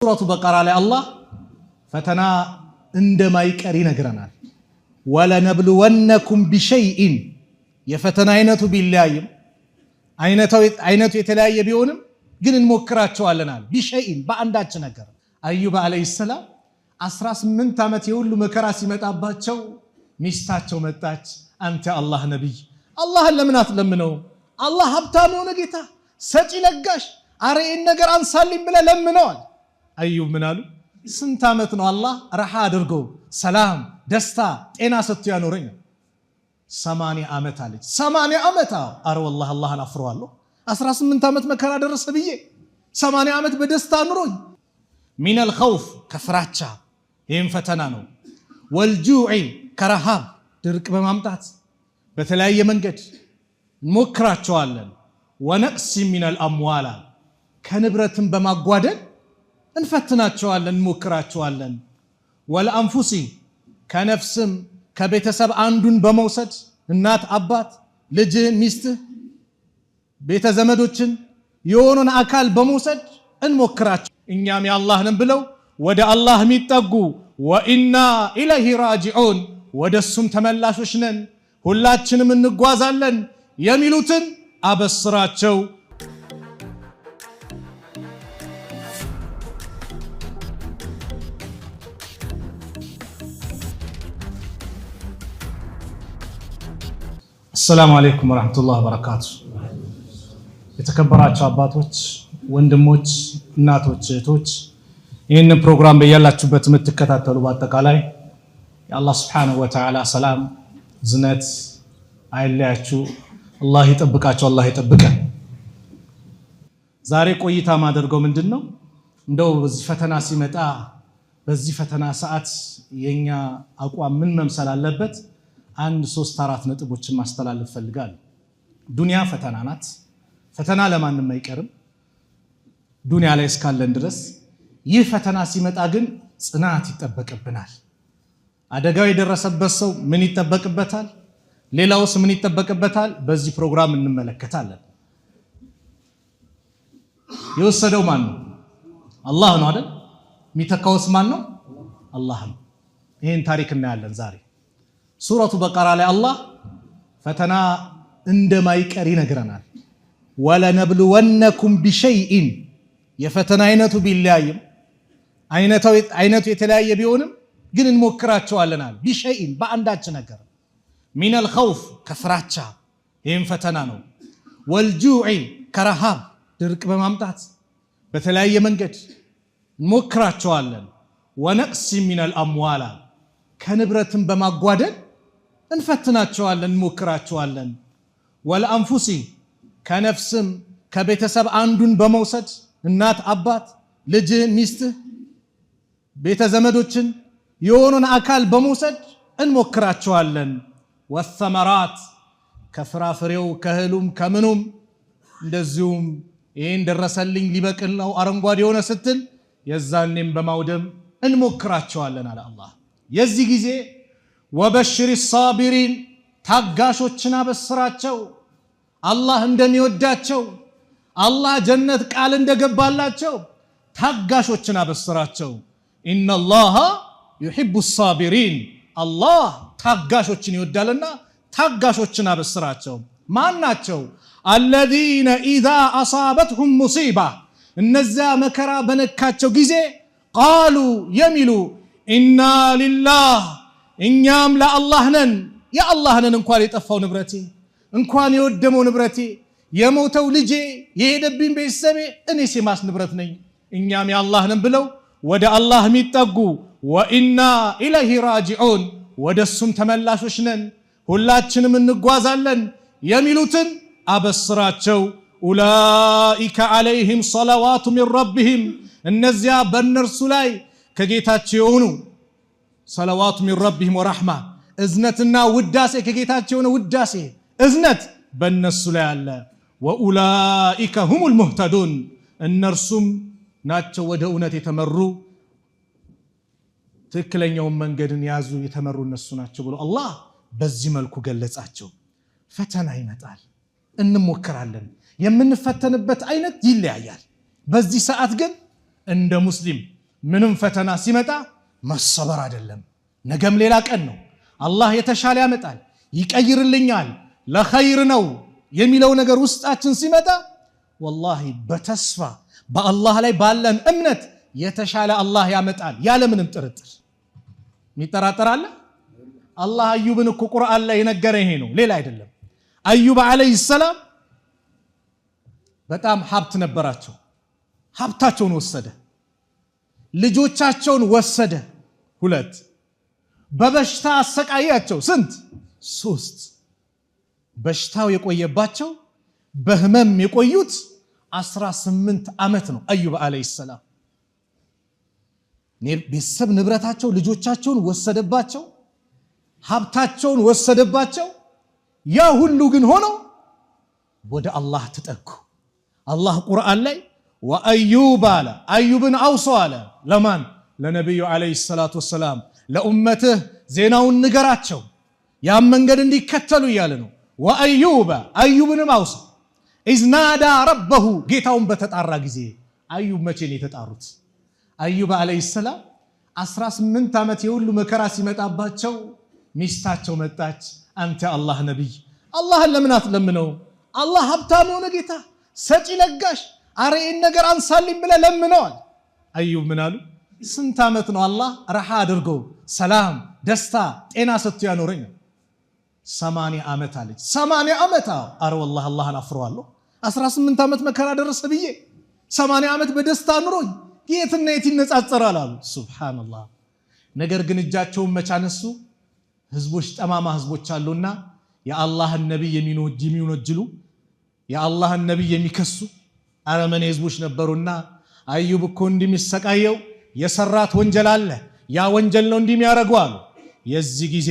ሱረቱ በቀራ ላይ አላህ ፈተና እንደማይቀር ይነግረናል። ወለነብሉወነኩም ቢሸይኢን የፈተና አይነቱ ቢለያይም አይነቱ የተለያየ ቢሆንም ግን እንሞክራቸዋለናል። ቢሸይኢን በአንዳች ነገር አዩብ አለይሂ ሰላም 18 ዓመት የሁሉ መከራ ሲመጣባቸው ሚስታቸው መጣች። አንተ አላህ ነብይ አላህን ለምን አትለምነው? አላህ ሀብታም የሆነ ጌታ ሰጪ ለጋሽ፣ አረ ይህን ነገር አንሳልኝ ብለህ ለምነዋል። አዩብ ምን አሉ? ስንት ዓመት ነው አላህ ረሃ አድርጎ ሰላም ደስታ ጤና ሰጥቶ ያኖረኝ? 80 ዓመት አለች። 80 ዓመት አረ ወላሂ አላህን አፍረዋለሁ 18 ዓመት መከራ ደረሰ ብዬ 80 ዓመት በደስታ ኑሮኝ። ሚነል ኸውፍ ከፍራቻ ይህም ፈተና ነው። ወልጁዕ ከረሃብ ድርቅ በማምጣት በተለያየ መንገድ እንሞክራቸዋለን። ወነቅሲ ሚነል አምዋላ ከንብረትን በማጓደል እንፈትናቸዋለን እንሞክራቸዋለን። ወልአንፉሲ ከነፍስም ከቤተሰብ አንዱን በመውሰድ እናት አባት ልጅህን ሚስትህ ቤተ ዘመዶችን የሆኑን አካል በመውሰድ እንሞክራቸው። እኛም የአላህንም ብለው ወደ አላህ የሚጠጉ ወኢና ኢለይሂ ራጂዑን ወደሱም ተመላሾች ነን ሁላችንም እንጓዛለን የሚሉትን አበስራቸው። አሰላሙ አለይኩም ወራህመቱላሂ ወበረካቱ። የተከበራችሁ አባቶች፣ ወንድሞች፣ እናቶች፣ እህቶች ይህንን ፕሮግራም በያላችሁበት የምትከታተሉ በአጠቃላይ የአላህ ሱብሓነሁ ወተዓላ ሰላም ዝነት አይለያችሁ። አላህ ይጠብቃችሁ፣ አላህ ይጠብቀን። ዛሬ ቆይታ ማደርገው ምንድነው እንደው በዚህ ፈተና ሲመጣ በዚህ ፈተና ሰዓት የኛ አቋም ምን መምሰል አለበት? 1-3-4 ነጥቦችን ማስተላለፍ ፈልጋለሁ። ዱንያ ፈተና ናት። ፈተና ለማንም አይቀርም ዱንያ ላይ እስካለን ድረስ። ይህ ፈተና ሲመጣ ግን ጽናት ይጠበቅብናል። አደጋው የደረሰበት ሰው ምን ይጠበቅበታል? ሌላውስ ምን ይጠበቅበታል? በዚህ ፕሮግራም እንመለከታለን። የወሰደው ማን ነው? አላህ ነው አይደል? የሚተካውስ ማን ነው? አላህ ነው። ይህን ታሪክ እናያለን ዛሬ። ሱረቱ በቀራ ላይ አላህ ፈተና እንደማይቀር ይነግረናል። ወለነብሉወነኩም ቢሸይኢን የፈተና አይነቱ ቢለያይም አይነቱ የተለያየ ቢሆንም ግን እንሞክራቸዋለናል። ቢሸይኢን በአንዳች ነገር ሚነል ኸውፍ ከፍራቻ ይህም ፈተና ነው። ወልጁዕ ከረሃብ ድርቅ በማምጣት በተለያየ መንገድ እንሞክራቸዋለን። ወነቅሲ ሚነል አምዋላ ከንብረትን በማጓደል እንፈትናቸዋለን እንሞክራቸዋለን። ወልአንፉሲ ከነፍስም ከቤተሰብ አንዱን በመውሰድ እናት አባት ልጅህን ሚስትህ ቤተ ዘመዶችን የሆኑን አካል በመውሰድ እንሞክራቸዋለን። ወሰመራት ከፍራፍሬው ከእህሉም ከምኑም እንደዚሁም ይህን ደረሰልኝ ሊበቅል ነው አረንጓዴ የሆነ ስትል የዛኔም በማውደም እንሞክራቸዋለን አለ አላህ። የዚህ ጊዜ ወበሽሪ ሳቢሪን ታጋሾችን አበስራቸው። አላህ እንደሚወዳቸው አላህ ጀነት ቃል እንደገባላቸው ታጋሾችን አበስራቸው። ኢነላሃ ዩሂቡ ሳቢሪን አላህ ታጋሾችን ይወዳልና ታጋሾችን አበስራቸው። ማን ናቸው? አለዚነ ኢዛ አሳበትሁም ሙሲባ እነዚያ መከራ በነካቸው ጊዜ ቃሉ የሚሉ ኢና ሊላህ እኛም ለአላህ ነን። የአላህ ነን። እንኳን የጠፋው ንብረቴ እንኳን የወደመው ንብረቴ የሞተው ልጄ የሄደብኝ ቤተሰቤ እኔስ የማስ ንብረት ነኝ። እኛም የአላህ ነን ብለው ወደ አላህ የሚጠጉ ወኢና ኢለይሂ ራጂዑን ወደሱም ተመላሾች ነን ሁላችንም እንጓዛለን የሚሉትን አበስራቸው። ኡላኢከ ዐለይሂም ሰለዋቱ ሚን ረቢሂም እነዚያ በእነርሱ ላይ ከጌታቸው የሆኑ ሰለዋቱ ሚን ረቢሂም ወረሕማ እዝነትና ውዳሴ ከጌታቸው የሆነ ውዳሴ እዝነት በእነሱ ላይ አለ። ወኡላኢከ ሁሙል ሙህተዱን እነርሱም ናቸው ወደ እውነት የተመሩ ትክክለኛውን መንገድን ያዙ የተመሩ እነሱ ናቸው ብሎ አላህ በዚህ መልኩ ገለጻቸው። ፈተና ይመጣል፣ እንሞክራለን። የምንፈተንበት አይነት ይለያያል። በዚህ ሰዓት ግን እንደ ሙስሊም ምንም ፈተና ሲመጣ መሰበር አይደለም። ነገም ሌላ ቀን ነው። አላህ የተሻለ ያመጣል፣ ይቀይርልኛል፣ ለኸይር ነው የሚለው ነገር ውስጣችን ሲመጣ ወላሂ በተስፋ በአላህ ላይ ባለን እምነት የተሻለ አላህ ያመጣል ያለምንም ጥርጥር። የሚጠራጠራለ? አላህ አዩብን እኮ ቁርአን ላይ የነገረ ይሄ ነው፣ ሌላ አይደለም። አዩብ አለይሂ ሰላም በጣም ሀብት ነበራቸው። ሀብታቸውን ወሰደ፣ ልጆቻቸውን ወሰደ 2፣ በበሽታ አሰቃያቸው ስንት 3። በሽታው የቆየባቸው በህመም የቆዩት 18 ዓመት ነው። አዩብ አለይሂ ሰላም ቤተሰብ ንብረታቸው ልጆቻቸውን ወሰደባቸው፣ ሀብታቸውን ወሰደባቸው። ያ ሁሉ ግን ሆኖ ወደ አላህ ተጠጉ። አላህ ቁርአን ላይ ወአዩብ አለ፣ አዩብን አውሶ አለ። ለማን? ለነቢዩ አለይሂ ሰላቱ ወሰላም። ለኡመትህ ዜናውን ንገራቸው ያን መንገድ እንዲከተሉ እያለ ነው። ወአዩብ አዩብንም አውሶ ኢዝ ናዳ ረበሁ ጌታውን በተጣራ ጊዜ። አዩብ መቼ ነው የተጣሩት? አዩብ አለይሂ ሰላም 18 ዓመት የሁሉ መከራ ሲመጣባቸው ሚስታቸው መጣች። አንተ አላህ ነቢይ አላህን ለምን አትለምነው? አላህ ሀብታም የሆነ ጌታ ሰጪ ለጋሽ፣ አረ ይህን ነገር አንሳልኝ ብለህ ለምነዋል። አዩብ ምን አሉ? ስንት ዓመት ነው አላህ ረሃ አድርጎ ሰላም፣ ደስታ፣ ጤና ሰጥቶ ያኖረኝ? 80 ዓመት አለች። 80 ዓመት? አረ ወላሂ አላህን አፍረዋለሁ 18 ዓመት መከራ ደረሰ ብዬ 80 ዓመት በደስታ ኑሮኝ የትና የት ይነጻጸራል አሉ። ሱብሃንአላህ። ነገር ግን እጃቸውን መቻነሱ ህዝቦች፣ ጠማማ ህዝቦች አሉና የአላህን ነቢይ የሚወነጅሉ የአላህን ነቢይ የሚከሱ አረመኔ ህዝቦች ነበሩና አዩብ እኮ እንደሚሰቃየው የሰራት ወንጀል አለ፣ ያ ወንጀል ነው እንደሚያረጉ አሉ። የዚህ ጊዜ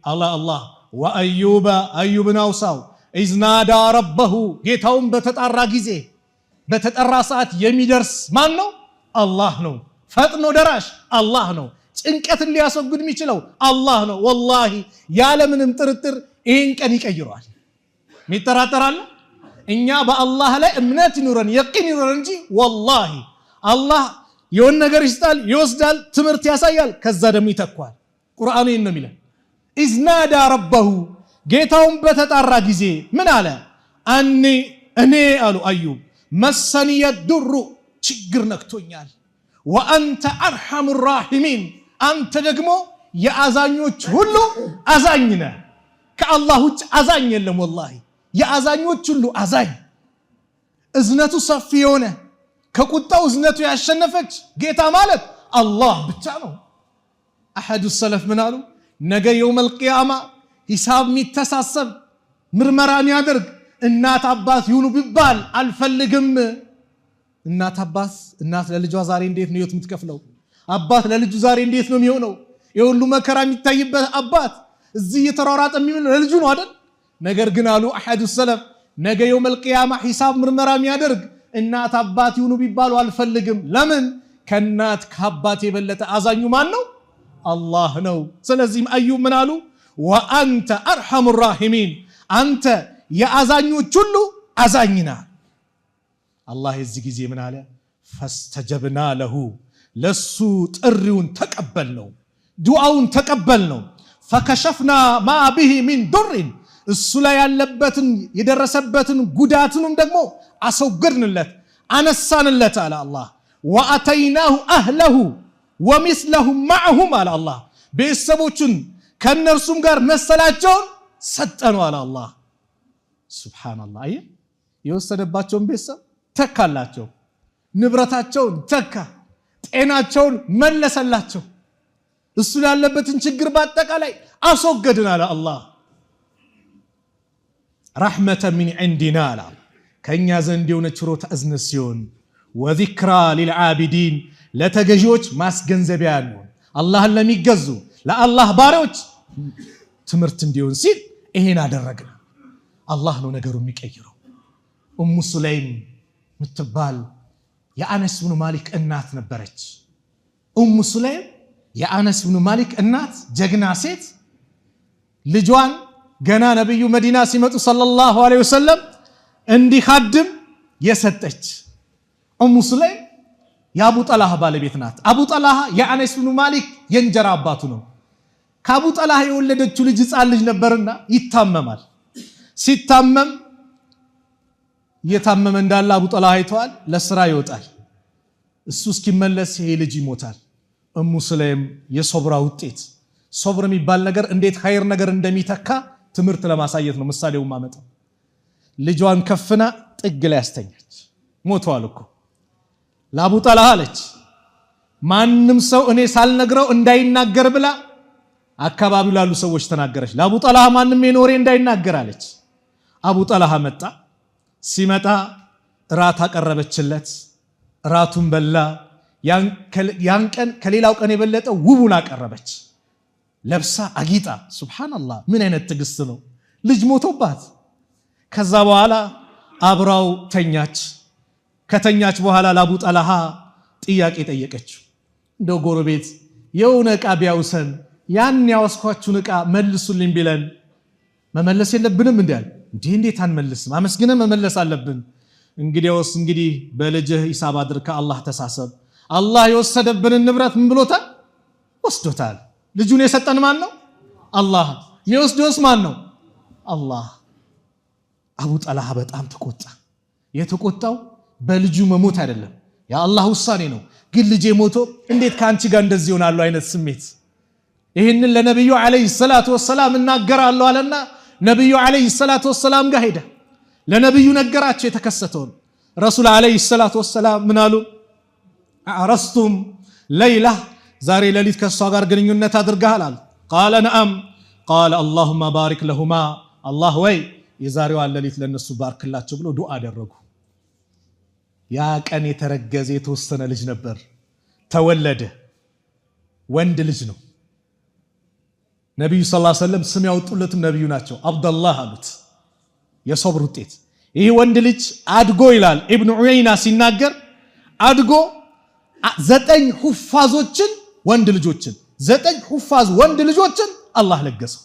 አላህ ወአዩብ አዩብን አውሳው ኢዝ ናዳ ረበሁ ጌታውን በተጣራ ጊዜ፣ በተጠራ ሰዓት የሚደርስ ማን ነው? አላህ ነው። ፈጥኖ ደራሽ አላህ ነው። ጭንቀትን ሊያስወግድ የሚችለው አላህ ነው። ወላሂ ያለምንም ጥርጥር ይህን ቀን ይቀይረዋል። ሚጠራጠራለ? እኛ በአላህ ላይ እምነት ይኑረን የቂን ይኑረን እንጂ ወላሂ አላህ የሆነ ነገር ይስጣል፣ ይወስዳል፣ ትምህርት ያሳያል፣ ከዛ ደግሞ ይተኳል። ቁርአኑ ይህን ነው የሚለን። ኢዝ ናዳ ረበሁ ጌታውን በተጣራ ጊዜ ምን አለ? እኔ አሉ አዩብ መሰኒየ ዱሩ ችግር ነክቶኛል፣ ወአንተ አርሐሙ ራሒሚን አንተ ደግሞ የአዛኞች ሁሉ አዛኝ ነህ። ከአላህ ውጭ አዛኝ የለም። ወላሂ የአዛኞች ሁሉ አዛኝ፣ እዝነቱ ሰፊ የሆነ ከቁጣው እዝነቱ ያሸነፈች ጌታ ማለት አላህ ብቻ ነው። አሐዱ ሰለፍ ምን አሉ? ነገ የውመል ቂያማ ሂሳብ የሚተሳሰብ ምርመራ የሚያደርግ እናት አባት ይሁኑ ቢባል አልፈልግም። እናት ለልጇ ዛሬ እንዴት ነው የምትከፍለው? አባት ለልጁ ዛሬ እንዴት ነው የሚሆነው? የሁሉ መከራ የሚታይበት አባት እዚህ የተሯሯጠ የሚሆነው ለልጁ ነው አይደል? ነገር ግን አሉ አሐዱ ሰለፍ ነገ የውመል ቂያማ ሂሳብ ምርመራ የሚያደርግ እናት አባት ይሁኑ ቢባሉ አልፈልግም። ለምን? ከእናት ከአባት የበለጠ አዛኙ ማን ነው? አላህ ነው። ስለዚህም አዩብ ምን አሉ? ወአንተ አርሐሙ ራሒሚን አንተ የአዛኞች ሁሉ አዛኝና። አላህ የዚህ ጊዜ ምን አለ? ፈስተጀብና ለሁ ለሱ ጥሪውን ተቀበል ነው፣ ዱዓውን ተቀበል ነው። ፈከሸፍና ማ ቢሂ ሚን ዱርን እሱ ላይ ያለበትን የደረሰበትን ጉዳትንም ደግሞ አስወገድንለት፣ አነሳንለት አለ አላህ። ወአተይናሁ አህለሁ ወሚስለሁም መዐሁም አለ አላህ ቤተሰቦቹን ከእነርሱም ጋር መሰላቸውን ሰጠነው አለ አላህ። ሱብሃነላህ። አየህ የወሰደባቸውን ቤተሰብ ተካላቸው፣ ንብረታቸውን ተካ፣ ጤናቸውን መለሰላቸው፣ እሱ ያለበትን ችግር በአጠቃላይ አስወገድን አለ አላህ። ረሕመተ ሚን ዒንዲና አለ ከእኛ ዘንድ የሆነ ችሮታ እዝነት ሲሆን፣ ወዚክራ ሊልዓቢዲን ለተገዢዎች ማስገንዘቢያ ያልሆን አላህን ለሚገዙ ለአላህ ባሪዎች ትምህርት እንዲሆን ሲል ይሄን አደረግን። አላህ ነው ነገሩ የሚቀይረው። ኡሙ ሱለይም ምትባል የአነስ ብኑ ማሊክ እናት ነበረች። ኡሙ ሱለይም የአነስ ብኑ ማሊክ እናት ጀግና ሴት፣ ልጇን ገና ነብዩ መዲና ሲመጡ ሰለላሁ ዐለይሂ ወሰለም እንዲኻድም የሰጠች ኡሙ ሱለይም የአቡ ጠልሃ ባለቤት ናት። አቡ ጠልሃ የአነስ ብኑ ማሊክ የእንጀራ አባቱ ነው። ከአቡ ጠልሃ የወለደችው ልጅ ሕፃን ልጅ ነበርና ይታመማል። ሲታመም እየታመመ እንዳለ አቡ ጠልሃ አይተዋል። ለስራ ይወጣል። እሱ እስኪመለስ ይሄ ልጅ ይሞታል። እሙ ስለይም የሶብራ ውጤት ሶብር የሚባል ነገር እንዴት ኸይር ነገር እንደሚተካ ትምህርት ለማሳየት ነው ምሳሌውን ማመጣው። ልጇን ከፍና ጥግ ላይ ያስተኛች። ሞቷል እኮ ለአቡ ጠልሃ አለች ማንም ሰው እኔ ሳልነግረው እንዳይናገር ብላ አካባቢው ላሉ ሰዎች ተናገረች። ለአቡ ጠልሃ ማንም የኖሬ እንዳይናገር አለች። አቡ ጠልሃ መጣ። ሲመጣ ራት አቀረበችለት። ራቱን በላ። ያን ቀን ከሌላው ቀን የበለጠ ውቡን አቀረበች። ለብሳ አጊጣ። ሱብሃንአላህ ምን አይነት ትዕግስት ነው! ልጅ ሞቶባት ከዛ በኋላ አብራው ተኛች። ከተኛች በኋላ ለአቡ ጠልሃ ጥያቄ ጠየቀችው። እንደው ጎረቤት የሆነ ዕቃ ቢያውሰን ያን ያወስኳችሁን ዕቃ መልሱልኝ ቢለን መመለስ የለብንም እንዴ? እንዴት አንመልስም? አመስግነን መመለስ አለብን። እንግዲያውስ በልጅህ ሂሳብ አድርካ አላህ ተሳሰብ። አላህ የወሰደብንን ንብረት ምን ብሎታል? ወስዶታል። ልጁን የሰጠን ማን ነው? አላህ። የሚወስደውስ ማን ነው? አላህ። አቡ ጠልሃ በጣም ተቆጣ። የተቆጣው በልጁ መሞት አይደለም፣ የአላህ ውሳኔ ነው። ግን ልጄ ሞቶ እንዴት ከአንቺ ጋር እንደዚህ ይሆናሉ አይነት ስሜት። ይህንን ለነቢዩ ዓለይሂ ሰላቱ ወሰላም እናገራለሁ አለና ነቢዩ ዓለይሂ ሰላቱ ወሰላም ጋር ሄደ። ለነቢዩ ነገራቸው የተከሰተውን። ረሱል ዓለይሂ ሰላቱ ወሰላም ምን አሉ? አረስቱም ለይላ ዛሬ ሌሊት ከሷ ጋር ግንኙነት አድርገሃል አሉ። ቃለ ነአም ቃለ አላሁመ ባሪክ ለሁማ አላህ ወይ የዛሬዋን ሌሊት ለነሱ ባርክላቸው ብሎ ዱዓ አደረጉ። ያ ቀን የተረገዘ የተወሰነ ልጅ ነበር። ተወለደ። ወንድ ልጅ ነው። ነቢዩ ሰለላሁ ዐለይሂ ወሰለም ስም ያወጡለትም ነቢዩ ናቸው። አብደላህ አሉት። የሶብር ውጤት ይህ ወንድ ልጅ አድጎ ይላል ኢብኑ ዑየይና ሲናገር አድጎ 9 ሁፋዞችን ወንድ ልጆችን 9 ሁፋዝ ወንድ ልጆችን አላህ ለገሰው።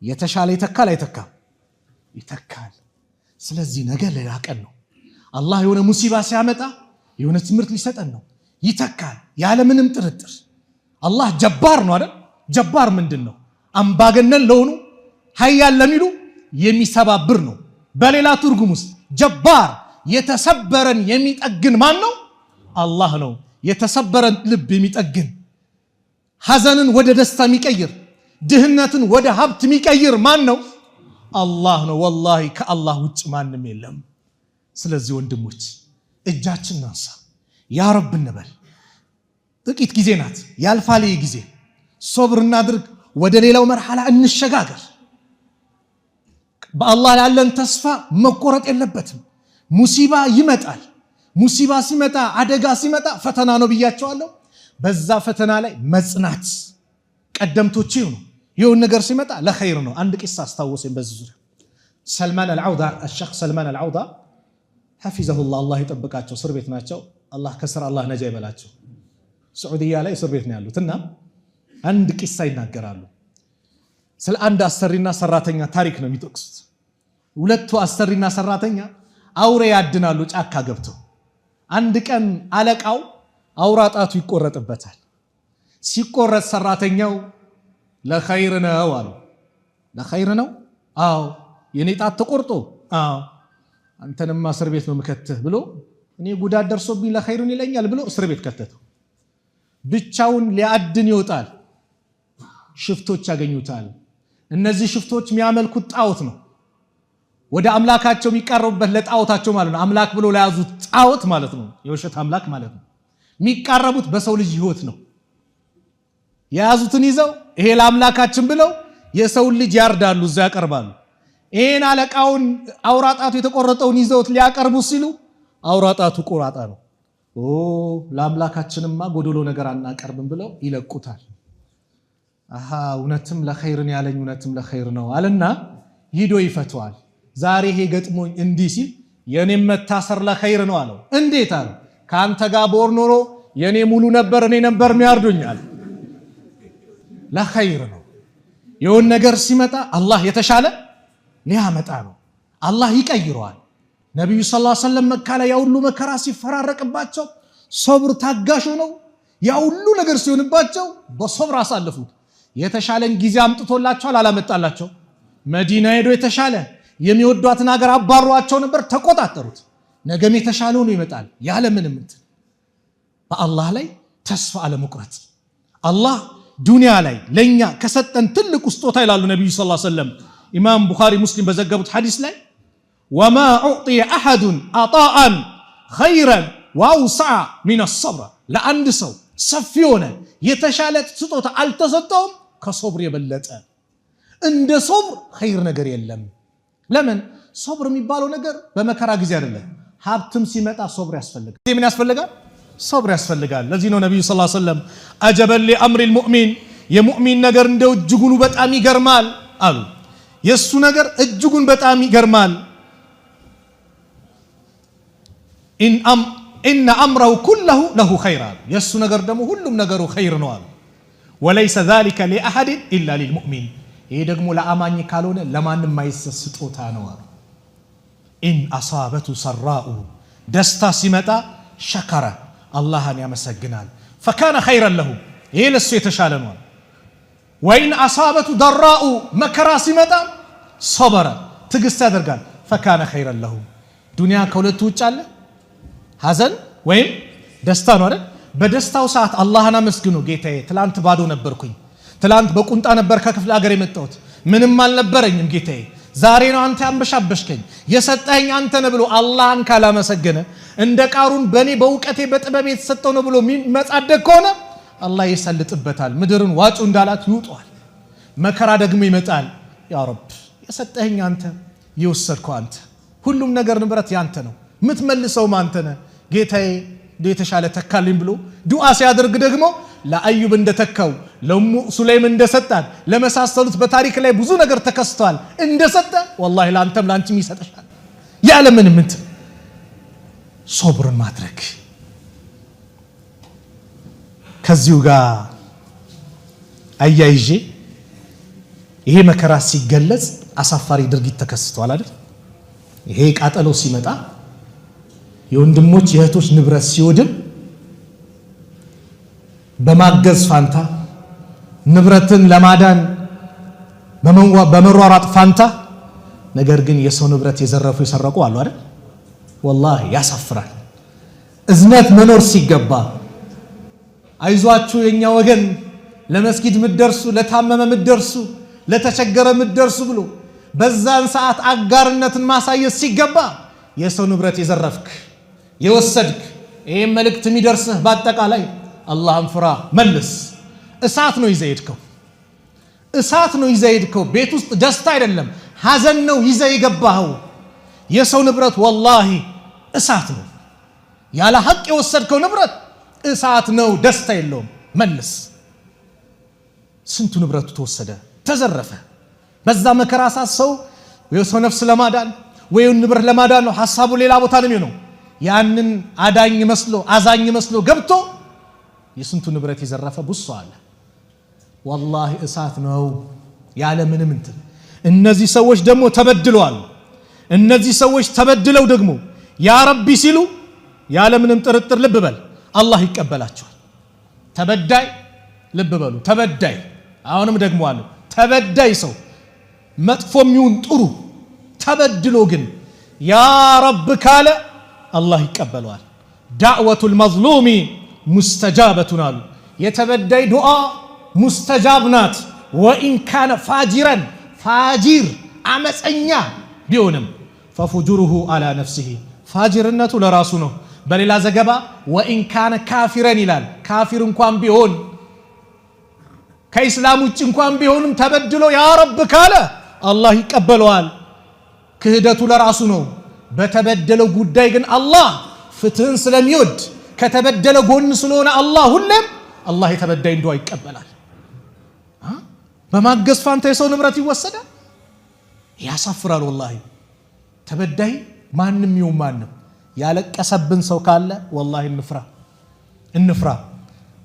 የተሻለ ይተካል አይተካም? ይተካል። ስለዚህ ነገ ሌላ ቀን ነው። አላህ የሆነ ሙሲባ ሲያመጣ የሆነ ትምህርት ሊሰጠን ነው። ይተካል ያለምንም ጥርጥር። አላህ ጀባር ነው አይደል? ጀባር ምንድን ነው? አምባገነን ለሆኑ ሀያል ለሚሉ የሚሰባብር ነው። በሌላ ትርጉም ውስጥ ጀባር የተሰበረን የሚጠግን ማን ነው? አላህ ነው። የተሰበረን ልብ የሚጠግን፣ ሐዘንን ወደ ደስታ የሚቀይር፣ ድህነትን ወደ ሀብት የሚቀይር ማን ነው? አላህ ነው። ወላሂ ከአላህ ውጭ ማንም የለም። ስለዚህ ወንድሞች እጃችን ናንሳ፣ ያ ረብ እንበል። ጥቂት ጊዜ ናት፣ ያልፋል ጊዜ። ሶብር እናድርግ፣ ወደ ሌላው መርሐላ እንሸጋገር። በአላህ ያለን ተስፋ መቆረጥ የለበትም። ሙሲባ ይመጣል። ሙሲባ ሲመጣ፣ አደጋ ሲመጣ ፈተና ነው ብያቸዋለሁ። በዛ ፈተና ላይ መጽናት ቀደምቶች ይሁኑ። ይሁን ነገር ሲመጣ ለኸይር ነው። አንድ ቂሳ አስታወሰኝ በዚህ ዙሪያ። ሰልማን አልዓውዳ الشيخ ሰልማን አልዓውዳ ሐፊዘሁላህ አላህ ይጠብቃቸው፣ እስር ቤት ናቸው። አላህ ከስር አላህ ነጃ ይበላቸው። ሳዑዲያ ላይ እስር ቤት ነው ያሉትና አንድ ቂሳ ይናገራሉ። ስለ አንድ አሰሪና ሰራተኛ ታሪክ ነው የሚጠቅሱት። ሁለቱ አሰሪና ሰራተኛ አውሬ ያድናሉ ጫካ ገብተው። አንድ ቀን አለቃው አውራ ጣቱ ይቆረጥበታል። ሲቆረጥ ሰራተኛው ለኸይር ነው አሉ። ለኸይር ነው? አዎ። የኔ ጣት ተቆርጦ? አዎ። አንተንማ እስር ቤት ነው የምከትህ ብሎ እኔ ጉዳት ደርሶብኝ ለኸይሩን ይለኛል ብሎ እስር ቤት ከተተው። ብቻውን ሊያድን ይወጣል። ሽፍቶች ያገኙታል። እነዚህ ሽፍቶች የሚያመልኩት ጣዖት ነው። ወደ አምላካቸው የሚቃረቡበት ለጣዖታቸው ማለት ነው። አምላክ ብሎ ለያዙት ጣዖት ማለት ነው። የውሸት አምላክ ማለት ነው። የሚቃረቡት በሰው ልጅ ህይወት ነው። የያዙትን ይዘው ይሄ ለአምላካችን ብለው የሰውን ልጅ ያርዳሉ፣ እዛ ያቀርባሉ። ይሄን አለቃውን አውራጣቱ የተቆረጠውን ይዘውት ሊያቀርቡ ሲሉ አውራጣቱ ቆራጣ ነው። ለአምላካችንማ ጎዶሎ ነገር አናቀርብም ብለው ይለቁታል። እውነትም ለኸይርን ያለኝ እውነትም ለኸይር ነው አለና ሂዶ ይፈተዋል። ዛሬ ይሄ ገጥሞኝ እንዲህ ሲል የኔም መታሰር ለኸይር ነው አለው። እንዴት አለ? ከአንተ ጋር ቦር ኖሮ የኔ ሙሉ ነበር፣ እኔ ነበር የሚያርዱኛል። ለኸይር ነው። የሆነ ነገር ሲመጣ አላህ የተሻለ ሊያመጣ ነው። አላህ ይቀይረዋል። ነቢዩ ሰለላሁ ዐለይሂ ወሰለም መካ ላይ ያው ሁሉ መከራ ሲፈራረቅባቸው ሶብር ታጋሽ ነው ያ ሁሉ ነገር ሲሆንባቸው በሶብር አሳለፉት የተሻለን ጊዜ አምጥቶላቸው አላመጣላቸው መዲና ሄዶ የተሻለ የሚወዷትን ሀገር አባሯቸው ነበር ተቆጣጠሩት ነገም የተሻለው ነው ይመጣል ያለ ምንም በአላህ ላይ ተስፋ አለመቁረጥ አላህ ዱንያ ላይ ለኛ ከሰጠን ትልቅ ስጦታ ይላሉ ነብዩ ሰለላሁ ዐለይሂ ወሰለም ኢማም ቡኻሪ ሙስሊም በዘገቡት ሐዲስ ላይ ወማ ኡዕጢየ አሐዱን አጣአን ኸይረን ወአውሰዐ ሚነ الصبر ለአንድ ሰው ሰፊ ሆነ የተሻለ ስጦታ አልተሰጠውም ከሶብር የበለጠ እንደ ሶብር ኸይር ነገር የለም ለምን ሶብር የሚባለው ነገር በመከራ ጊዜ አይደለም ሀብትም ሲመጣ ሶብር ያስፈልጋል ምን ያስፈልጋል ሶብር ያስፈልጋል ለዚህ ነው ነብዩ ሰለላሁ ዐለይሂ ወሰለም አጀበል ለአምሪ المؤمن የሙእሚን ነገር እንደው እጅጉን በጣም ይገርማል አሉ የሱ ነገር እጅጉን በጣም ይገርማል ኢን አምረሁ ኩለሁ ለሁ ኸይር የሱ ነገር ደግሞ ሁሉም ነገሩ ኸይር ነው አሉ ወለይሰ ذلك لأحد إلا للمؤمن ይሄ ደግሞ ለአማኝ ካልሆነ ለማንም ማይሰጥ ስጦታ ነው አሉ ኢን አሳበቱ ሰራኡ ደስታ ሲመጣ ሸከረ አላህን ያመሰግናል فكان خيرا له ይሄ ለሱ የተሻለ ነው ወይን አሳበቱ ضراء መከራ ሲመጣ صبر ትግስት ያደርጋል فكان خيرا له ዱንያ ከሁለቱ ውጭ አለ ሐዘን ወይም ደስታ ነው አይደል በደስታው ሰዓት አላህን አመስግኑ ጌታዬ ትላንት ባዶ ነበርኩኝ ትላንት በቁንጣ ነበር ከክፍለ ሀገር የመጣሁት ምንም አልነበረኝም ጌታዬ ዛሬ ነው አንተ ያንበሻበሽከኝ የሰጠኝ አንተ ነህ ብሎ አላህን ካላመሰገነ እንደ ቃሩን በኔ በእውቀቴ በጥበብ የተሰጠው ነው ብሎ መጻደቅ ከሆነ አላህ ይሰልጥበታል ምድርን ዋጩ እንዳላት ይውጣል መከራ ደግሞ ይመጣል ያ ረብ የሰጠኝ አንተ የወሰድከው አንተ ሁሉም ነገር ንብረት ያንተ ነው ምትመልሰው አንተ ነህ ጌታዬ የተሻለ ተካልኝ ብሎ ዱዓ ሲያደርግ ደግሞ ለአዩብ እንደተካው ለሙ ሱለይም እንደሰጣት ለመሳሰሉት በታሪክ ላይ ብዙ ነገር ተከስተዋል እንደሰጠ والله ላንተም ላንቺም ይሰጣል ያለ ምንም ሶብርን ማድረግ ከዚሁ ጋር አያይዤ ይሄ መከራ ሲገለጽ አሳፋሪ ድርጊት ተከስተዋል አይደል ይሄ ቃጠሎ ሲመጣ የወንድሞች የእህቶች ንብረት ሲወድም በማገዝ ፋንታ ንብረትን ለማዳን በመሯሯጥ ፋንታ ነገር ግን የሰው ንብረት የዘረፉ የሰረቁ አሉ አይደል والله ያሳፍራል እዝነት መኖር ሲገባ አይዟችሁ የኛ ወገን ለመስጊድ ምትደርሱ ለታመመ ምትደርሱ ለተቸገረ ምትደርሱ ብሎ በዛን ሰዓት አጋርነትን ማሳየት ሲገባ የሰው ንብረት የዘረፍክ የወሰድክ ይሄ መልእክት የሚደርስህ በአጠቃላይ አላህን ፍራ መልስ እሳት ነው ይዘይድከው እሳት ነው ይዘይድከው ቤት ውስጥ ደስታ አይደለም ሐዘን ነው ይዘይገባው የሰው ንብረት والله እሳት ነው ያለ ሐቅ የወሰድከው ንብረት እሳት ነው ደስታ የለውም መልስ ስንቱ ንብረቱ ተወሰደ ተዘረፈ በዛ መከራ ሰው የሰው ነፍስ ለማዳን ወይ ንብረት ለማዳን ነው ሐሳቡ ሌላ ቦታ ነው ያንን አዳኝ መስሎ አዛኝ መስሎ ገብቶ የስንቱ ንብረት የዘረፈ ብዙ አለ والله እሳት ነው ያለ ምንም እነዚህ ሰዎች ደግሞ ተበድለዋል እነዚህ ሰዎች ተበድለው ደግሞ ያ ረቢ ሲሉ ያለ ምንም ጥርጥር ልብ በል አላህ ይቀበላቸዋል ተበዳይ ልብ በሉ ተበዳይ አሁንም ደግሞ አለ ተበዳይ ሰው መጥፎም ይሁን ጥሩ ተበድሎ ግን ያ ረብ ካለ አላህ ይቀበለዋል ዳዕወቱል መዝሉሚ ሙስተጃበቱን አሉ የተበዳይ ዱዓ ሙስተጃብ ናት ወኢን ካነ ፋጅረን ፋጅር አመፀኛ ቢሆንም ፈፉጁሩሁ አላ ነፍሲሂ ፋጅርነቱ ለራሱ ነው በሌላ ዘገባ ወኢን ካነ ካፊረን ይላል ካፊር እንኳን ቢሆን ከኢስላም ውጭ እንኳን ቢሆንም ተበድሎ ያ ረብ ካለ አላህ ይቀበለዋል ክህደቱ ለራሱ ነው በተበደለው ጉዳይ ግን አላህ ፍትህን ስለሚወድ ከተበደለ ጎን ስለሆነ አላህ ሁሌም አላህ የተበዳይ ዱዓ ይቀበላል በማገዝ ፋንታ የሰው ንብረት ይወሰዳል ያሳፍራል والله ተበዳይ ማንንም ይሁን ማንም ያለቀሰብን ሰው ካለ والله እንፍራ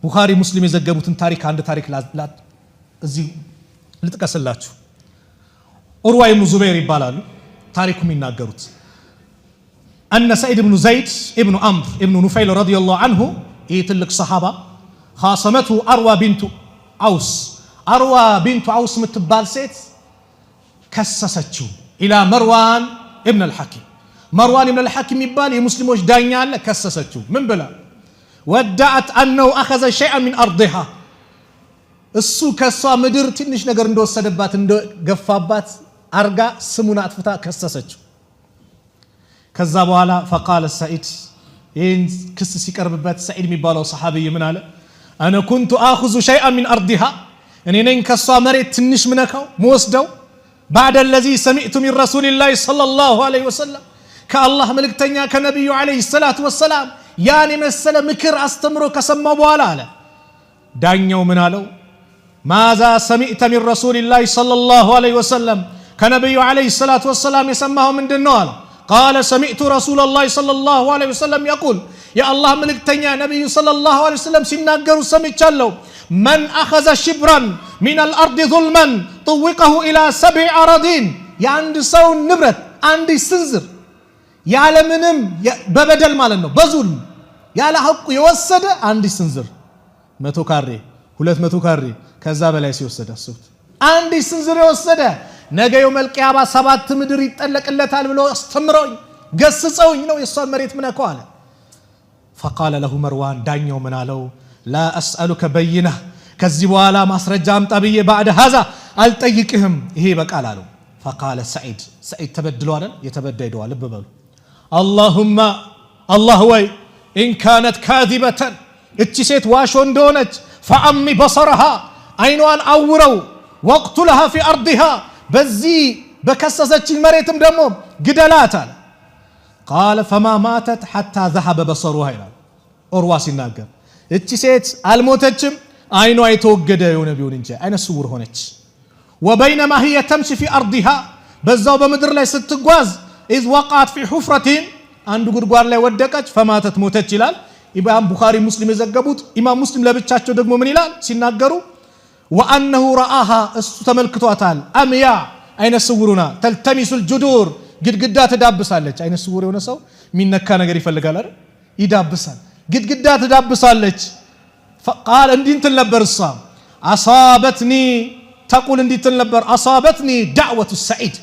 ቡኻሪ ሙስሊም የዘገቡትን ታሪክ አንድ ታሪክ እዚህ ልጥቀስላችሁ ኡርዋ ኢብኑ ዙበይር ይባላሉ ታሪኩ የሚናገሩት أن سعيد بن زيد ابن عمرو ابن نفيل رضي الله عنه يتلك صحابة خاصمته أروى بنت عوس أروى بنت عوس متبال سيت كسستشو إلى مروان ابن الحكيم مروان ابن الحكيم يبال يمسلموش دانيال كسستشو من بلا ودعت أنه أخذ شيئا من أرضها السو كسوا مدر تنش نجر ندو سدبات ندو قفابات أرجع سمونات فتا كسستشو كذبوا على فقال السعيد إن كسس يقربበት سعيد የሚባለው صحابي ምን አለ أنا كنت آخذ شيئا من أرضها እኔ ነኝ ከሷ መሬት ትንሽ ምነካው መወስደው بعد الذي سمعت من رسول الله صلى الله عليه وسلم كالله መልእክተኛ ከነብዩ عليه الصلاه والسلام ያን መሰለ ምክር አስተምሮ ከሰማው በኋላ አለ ዳኛው ምን አለው ماذا سمعت من رسول الله صلى الله عليه وسلم ከነብዩ عليه الصلاه والسلام የሰማው ምንድነው አለ قال سمعت رسول الله صلى الله عليه وسلم يقول يا الله ملكتنيا نبي صلى الله عليه وسلم سيناغروا سمعتالو من اخذ شبرا من الارض ظلما طوقه الى 7 اراضين ያንድ ሰው ንብረት አንድ ስንዝር ያለ ምንም በበደል ማለት ነው በዙልም ያለ ሐቁ የወሰደ አንድ ስንዝር 100 ካሬ 200 ካሬ ከዛ በላይ ሲወሰድ አስቡት አንድ ስንዝር የወሰደ ነገ የውመል ቂያማ 7 ምድር ይጠለቅለታል ብሎ አስተምሮኝ ገስጸውኝ ነው የሷን መሬት ምነካው አለ فقال له مروان ዳኛው ምን አለው لا اسالك بينه ከዚህ በኋላ ማስረጃ አምጣ ብዬ بعد هذا አልጠይቅህም ይሄ በቃል አለው فقال سعيد ተበድሏል የተበደይደዋል ልበበሉ اللهم الله ወይ ان كانت كاذبه እቺ ሴት ዋሾ እንደሆነች فعمي بصرها አይኗን አውረው وقتلها في ارضها በዚህ በከሰሰችኝ መሬትም ደግሞ ግደላት አለ قال فما ماتت حتى ذهب بصرها ይላል ኦርዋ ሲናገር እቺ ሴት አልሞተችም አይኗ የተወገደ የሆነ ቢሆን እንጂ አይነ ስውር ሆነች وبينما هي تمشي في ارضها በዛው በመድር ላይ ስትጓዝ اذ وقعت في حفرة አንዱ ጉድጓድ ላይ ወደቀች فماتت ሞተች ይላል ኢማም ቡኻሪ ሙስሊም የዘገቡት ኢማም ሙስሊም ለብቻቸው ደግሞ ምን ይላል ሲናገሩ وانه راها እሱ ተመልክቷታል አምያ አይነ ስውሩና ተልተሚሱ الجدور ግድግዳ ተዳብሳለች አይነ ስውር የሆነ ሰው ሚነካ ነገር ይፈልጋል አይደል ይዳብሳል ግድግዳ ተዳብሳለች فقال እንዲንተል ነበር እሷ اصابتني تقول እንዲንተል ነበር اصابتني دعوه السعيد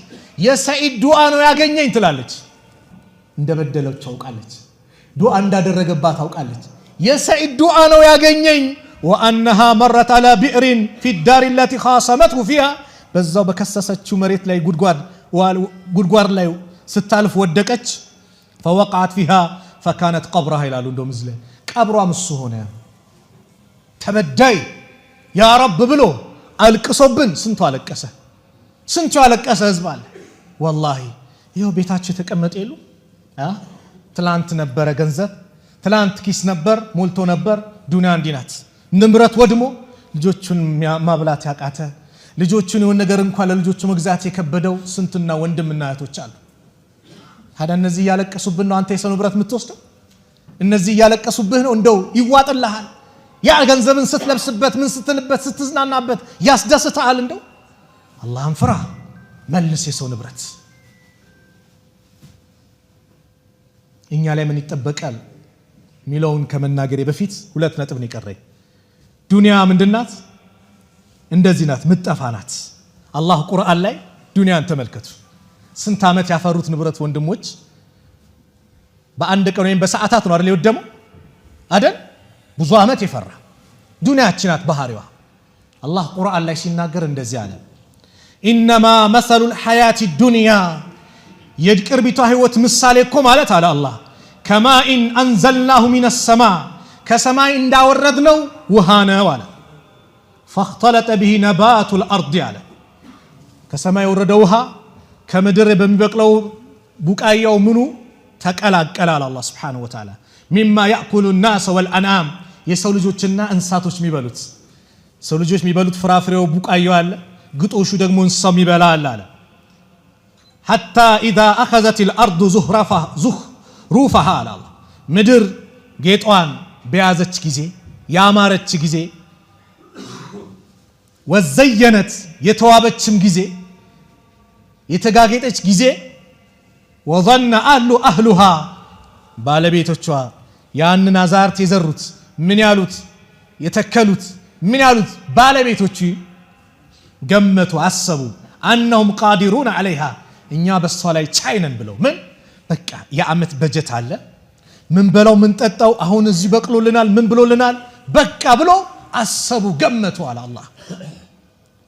የሰዒድ ዱዓ ነው ያገኘኝ ትላለች እንደበደለው ታውቃለች ዱዓ እንዳደረገባት ታውቃለች የሰዒድ ዱዓ ነው ያገኘኝ وانها مرت على بئر في الدار التي خاصمته فيها በዛው በከሰሰችው መሬት ላይ ጉድጓድ ላይ ስታልፍ ወደቀች فوقعت فيها فكانت قبرها ይላሉ እንደውም ዝለ ቀብሯ ምሱ ሆነ ተበዳይ ያ ረብ ብሎ አልቅሶብን ስንቱ አለቀሰ ህዝብ አለ والله ይሄው ቤታቸው ተቀመጠ ይሉ ትላንት ነበረ ገንዘብ ትላንት ኪስ ነበር ሞልቶ ነበር ዱንያ እንዲናት ንብረት ወድሞ ልጆቹን ማብላት ያቃተ ልጆቹን የሆነ ነገር እንኳን ለልጆቹ መግዛት የከበደው ስንትና ወንድምና እህቶች አሉ ታዲያ እነዚህ ያለቀሱብን ነው አንተ የሰው ንብረት የምትወስደው እነዚህ ያለቀሱብህ ነው እንደው ይዋጥልሃል ያ ገንዘብን ስትለብስበት ምን ስትልበት ስትዝናናበት ያስደስታል እንደው አላህን ፍራ መልስ የሰው ንብረት እኛ ላይ ምን ይጠበቃል ሚለውን ከመናገሬ በፊት ሁለት ነጥብ ነው የቀረኝ ዱንያ ምንድናት እንደዚህ ናት ምጠፋናት አላህ ቁርአን ላይ ዱንያን ተመልከቱ ስንት አመት ያፈሩት ንብረት ወንድሞች በአንድ ቀን ወይም በሰዓታት ነው አይደል የወደመው አይደል ብዙ አመት ይፈራ ዱንያችን ናት ባህሪዋ አላህ ቁርአን ላይ ሲናገር እንደዚህ አለ انما مثل الحياه الدنيا የቅርቢቷ ህይወት ምሳሌ እኮ ማለት አለ አላህ كما ان انزلناه من السماء ከሰማይ እንዳወረድነው ውሃ ነው አለ فاختلط به نبات الارض አለ ከሰማይ ወረደ ውሃ ከምድር በሚበቅለው ቡቃያው ምኑ ተቀላቀለ አለ አላህ Subhanahu Wa Ta'ala مما ياكل الناس والانعام የሰው ልጆችና እንስሳቶች የሚበሉት ሰው ልጆች የሚበሉት ፍራፍሬው ቡቃያው አለ ግጦሹ ደግሞ እንስሳው ይበላል አለ حتى اذا اخذت الارض زخرفها አለ አላህ ምድር ጌጧን በያዘች ጊዜ ያማረች ጊዜ ወዘየነት የተዋበችም ጊዜ የተጋጌጠች ጊዜ وظن اهلها ባለቤቶቿ ያንን አዛርት የዘሩት ምን ያሉት የተከሉት ምን ያሉት ባለቤቶቹ ገመቱ አሰቡ أنهم قادرون عليها እኛ በሷ ላይ ቻይነን ብለው ምን በቃ የዓመት በጀት አለ ምን በለው ምን ጠጣው አሁን እዚህ በቅሎልናል ምን ብሎልናል በቃ ብሎ አሰቡ ገመቱ አለ አላህ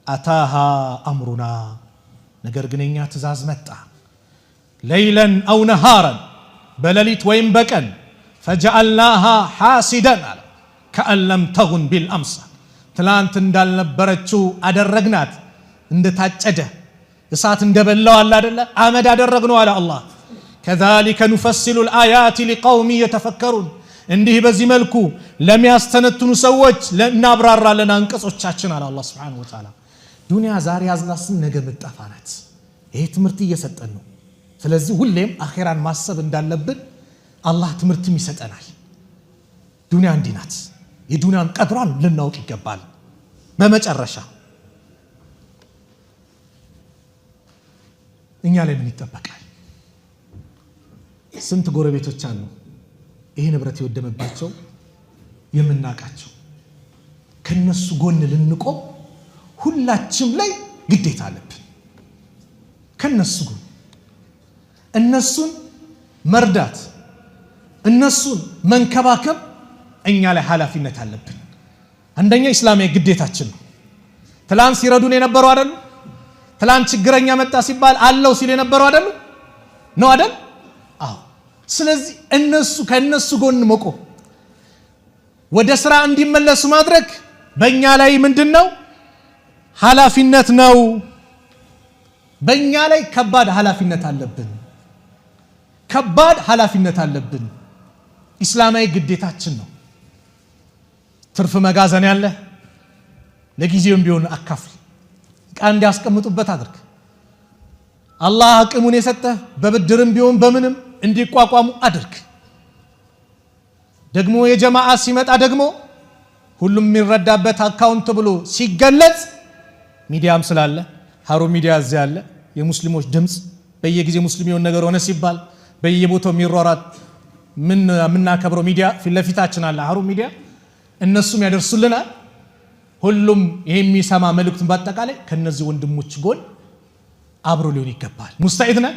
አታሃ አምሩና ነገር ግን እኛ ትእዛዝ መጣ ለይለን አው ነሃራን በሌሊት ወይም በቀን فجعلناها حاسدا كأن لم تغن بالأمس ትላንት እንዳልነበረችው አደረግናት እንደታጨደ እሳት እንደበላው አለ አይደለ አመድ አደረግነው አለ አላህ كذلك نفصل الآيات لقوم يتفكرون እንዲህ በዚህ መልኩ ለሚያስተነትኑ ሰዎች ለናብራራለን አንቀጾቻችን አለ አላህ Subhanahu Wa Ta'ala ዱንያ ዛሬ ያዝናስን ነገ መጣፋናት ይሄ ትምህርት እየሰጠን ነው ስለዚህ ሁሌም አኺራን ማሰብ እንዳለብን አላህ ትምህርትም ይሰጠናል ዱንያ እንዲናት የዱንያን ቀድሯን ልናውቅ ይገባል በመጨረሻ እኛ ላይ ምን ይጠበቃል ስንት ጎረቤቶች አሉ ይሄ ንብረት ይወደመባቸው የምናቃቸው ከነሱ ጎን ልንቆም ሁላችንም ላይ ግዴታ አለብን ከነሱ ጎን እነሱን መርዳት እነሱን መንከባከብ እኛ ላይ ኃላፊነት አለብን አንደኛ እስላማዊ ግዴታችን ነው ትላንት ሲረዱን የነበረው አይደል ትላንት ችግረኛ መጣ ሲባል አለው ሲል የነበረው አይደል ነው አይደል አዎ ስለዚህ እነሱ ከነሱ ጎን መቆም ወደ ስራ እንዲመለሱ ማድረግ በእኛ ላይ ምንድነው ኃላፊነት ነው በእኛ ላይ ከባድ ኃላፊነት አለብን ከባድ ኃላፊነት አለብን እስላማዊ ግዴታችን ነው ትርፍ መጋዘን ያለ ለጊዜውም ቢሆን አካፍል ቃል እንዲያስቀምጡበት አድርግ አላህ አቅሙን የሰጠ በብድርም ቢሆን በምንም እንዲቋቋሙ አድርግ ደግሞ የጀማዓ ሲመጣ ደግሞ ሁሉም የሚረዳበት አካውንት ብሎ ሲገለጽ ሚዲያም ስላለ ሀሩን ሚዲያ እዚህ ያለ የሙስሊሞች ድምጽ በየጊዜው ሙስሊም የሆነ ነገር ሆነ ሲባል በየቦታው የሚሯሯጥ ምናከብረው ሚዲያ ፊትለፊታችን አለ ሀሩን ሚዲያ እነሱም ያደርሱልናል ሁሉም ይሄ የሚሰማ መልእክቱን በአጠቃላይ ከነዚህ ወንድሞች ጎን አብሮ ሊሆን ይገባል ሙስታዒድ ነን